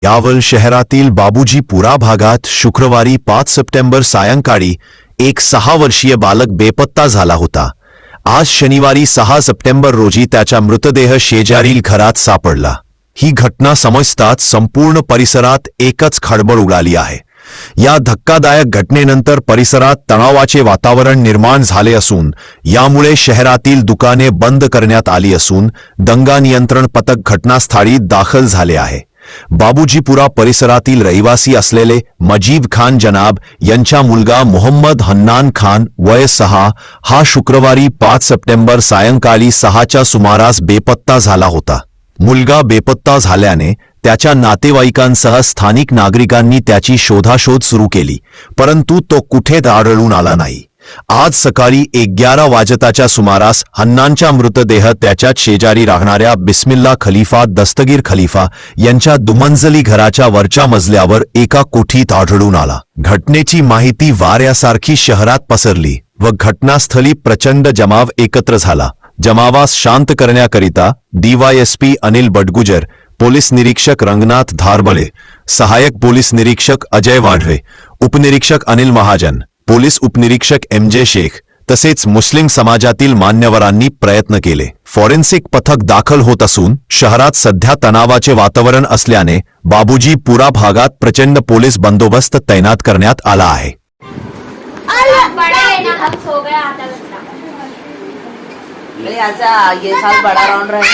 यावल शहरातील बाबूजीपुरा भागात शुक्रवारी 5 सप्टेंबर सायंकाळी एक 6 वर्षीय बालक बेपत्ता झाला होता। आज शनिवारी 6 सप्टेंबर रोजी त्याचा मृतदेह शेजारील घरात सापडला। ही घटना समजताच संपूर्ण परिसरात एकच खळबळ उडाली आहे। या धक्कादायक घटनेनंतर परिसरात तणावाचे वातावरण निर्माण झाले असून यामुळे शहरातील दुकाने बंद करण्यात आली असून दंगा नियंत्रण पथक घटनास्थळी दाखल झाले आहे। बाबूजीपुरा परिसरातील रहिवासी असलेले मजीब खान जनाब यांचा मुलगा मोहम्मद हन्नान खान वय 6 हा शुक्रवारी 5 सप्टेंबर सायंकाळी 6च्या सुमारास बेपत्ता झाला होता। मुलगा बेपत्ता झाल्याने त्याच्या नातेवाईकांसह स्थानिक नागरिकांनी त्याची शोधाशोध सुरू केली, परंतु तो कुठेच आढळून आला नाही। आज सकाळी 11 वाजताच्या सुमारास हन्नानचा मृतदेह त्याच्याच शेजारी राहणाऱ्या बिस्मिल्ला खलीफा दस्तगीर खलीफा यांच्या दुमंजली घराच्या वरच्या मजल्यावर एका कोठीत आढळून आला। घटनेची माहिती वाऱ्यासारखी शहरात पसरली व घटनास्थळी प्रचंड जमाव एकत्र झाला। जमावास शांत करण्याकरिता डीवायएसपी अनिल बडगुजर, पोलीस निरीक्षक रंगनाथ धारबळे, सहायक पोलीस निरीक्षक अजय वाढवे, उपनिरीक्षक अनिल महाजन, पोलीस उपनिरीक्षक एमजे शेख तसेच मुस्लिम समाजातील मान्यवरांनी प्रयत्न केले। फॉरेन्सिक पथक दाखल होत असून शहरात सध्या तणावाचे वातावरण असल्याने बाबूजीपुरा भागात प्रचंड पोलीस बंदोबस्त तैनात करण्यात आला आहे। आजा ये साल बड़ा राउंड रहा है।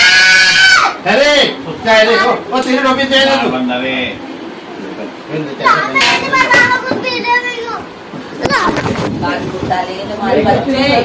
अरे उसका है देखो वो तेरे टोपी दे दे तू बंदा वे कान कुत्ता ले तुम्हारे बच्चे